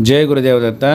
జయ గురుదేవదత్త.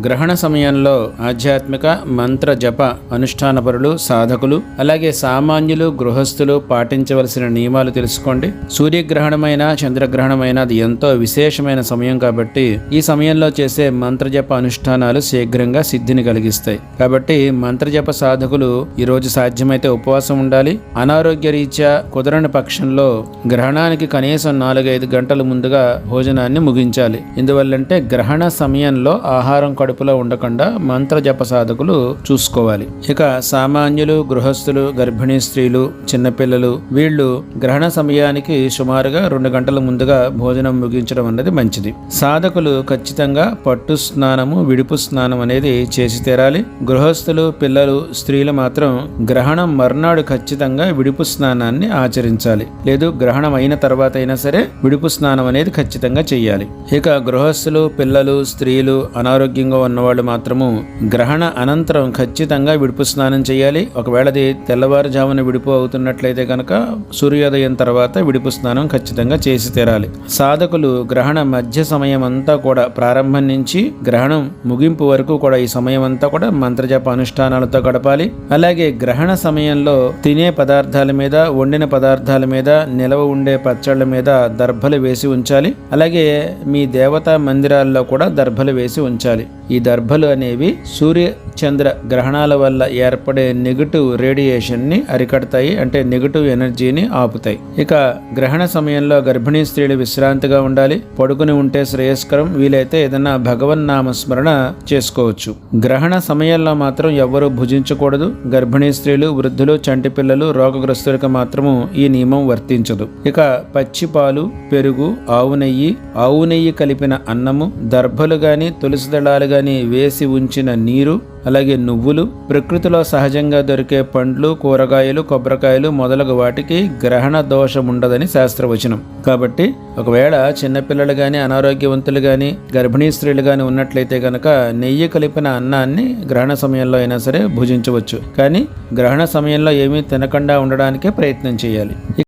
గ్రహణ సమయంలో ఆధ్యాత్మిక మంత్ర జప అనుష్ఠానపరులు, సాధకులు, అలాగే సామాన్యులు, గృహస్థులు పాటించవలసిన నియమాలు తెలుసుకోండి. సూర్యగ్రహణమైన చంద్రగ్రహణమైన అది ఎంతో విశేషమైన సమయం కాబట్టి ఈ సమయంలో చేసే మంత్రజప అనుష్ఠానాలు శీఘ్రంగా సిద్ధిని కలిగిస్తాయి. కాబట్టి మంత్రజప సాధకులు ఈరోజు సాధ్యమైతే ఉపవాసం ఉండాలి. అనారోగ్య రీత్యా కుదరని పక్షంలో గ్రహణానికి కనీసం 4-5 గంటల ముందుగా భోజనాన్ని ముగించాలి. ఎందువల్లంటే గ్రహణ సమయంలో ఆహారం కడుపులో ఉండకుండా మంత్ర జప సాధకులు చూసుకోవాలి. ఇక సామాన్యులు, గృహస్థులు, గర్భిణీ స్త్రీలు, చిన్నపిల్లలు వీళ్ళు గ్రహణ సమయానికి సుమారుగా 2 గంటల ముందుగా భోజనం ముగించడం అన్నది మంచిది. సాధకులు ఖచ్చితంగా పట్టు స్నానము, విడుపు స్నానం అనేది చేసి తీరాలి. గృహస్థులు, పిల్లలు, స్త్రీలు మాత్రం గ్రహణం మర్నాడు ఖచ్చితంగా విడుపు స్నానాన్ని ఆచరించాలి. లేదు గ్రహణం అయిన తర్వాత అయినా సరే విడుపు స్నానం అనేది ఖచ్చితంగా చేయాలి. ఇక గృహస్థులు, పిల్లలు, స్త్రీలు, అనారోగ్యంగా ఉన్నవాళ్ళు మాత్రము గ్రహణ అనంతరం ఖచ్చితంగా విడుపు స్నానం చేయాలి. ఒకవేళ అది తెల్లవారుజామున విడుపు అవుతున్నట్లయితే కనుక సూర్యోదయం తర్వాత విడుపు స్నానం ఖచ్చితంగా చేసి తీరాలి. సాధకులు గ్రహణ మధ్య సమయం అంతా కూడా ప్రారంభం నుంచి గ్రహణం ముగింపు వరకు కూడా ఈ సమయం అంతా కూడా మంత్రజప అనుష్ఠానాలతో గడపాలి. అలాగే గ్రహణ సమయంలో తినే పదార్థాల మీద, వండిన పదార్థాల మీద, నిలవ ఉండే పచ్చళ్ళ మీద దర్భలు వేసి ఉంచాలి. అలాగే మీ దేవతా మందిరాల్లో కూడా దర్భలు వేసి ఉంచాలి. ఈ దర్భలు అనేవి సూర్య చంద్ర గ్రహణాల వల్ల ఏర్పడే నెగటివ్ రేడియేషన్ని అరికడతాయి, అంటే నెగటివ్ ఎనర్జీని ఆపుతాయి. ఇక గ్రహణ సమయంలో గర్భిణీ స్త్రీలు విశ్రాంతిగా ఉండాలి. పడుకుని ఉంటే శ్రేయస్కరం. వీలైతే ఏదైనా భగవన్నామ స్మరణ చేసుకోవచ్చు. గ్రహణ సమయంలో మాత్రం ఎవ్వరూ భుజించకూడదు. గర్భిణీ స్త్రీలు, వృద్ధులు, చంటి పిల్లలు, రోగగ్రస్తులకు మాత్రము ఈ నియమం వర్తించదు. ఇక పచ్చి పాలు, పెరుగు, ఆవు నెయ్యి కలిపిన అన్నము, దర్భలు గాని, తులసి దళాలు గాని వేసి ఉంచిన నీరు, అలాగే నువ్వులు, ప్రకృతిలో సహజంగా దొరికే పండ్లు, కూరగాయలు, కొబ్బరికాయలు మొదలగు వాటికి గ్రహణ దోషం ఉండదని శాస్త్రవచనం. కాబట్టి ఒకవేళ చిన్నపిల్లలు కానీ, అనారోగ్యవంతులు కానీ, గర్భిణీ స్త్రీలు కానీ ఉన్నట్లయితే కనుక నెయ్యి కలిపిన అన్నాన్ని గ్రహణ సమయంలో అయినా సరే భుజించవచ్చు. కానీ గ్రహణ సమయంలో ఏమీ తినకుండా ఉండడానికే ప్రయత్నం చేయాలి.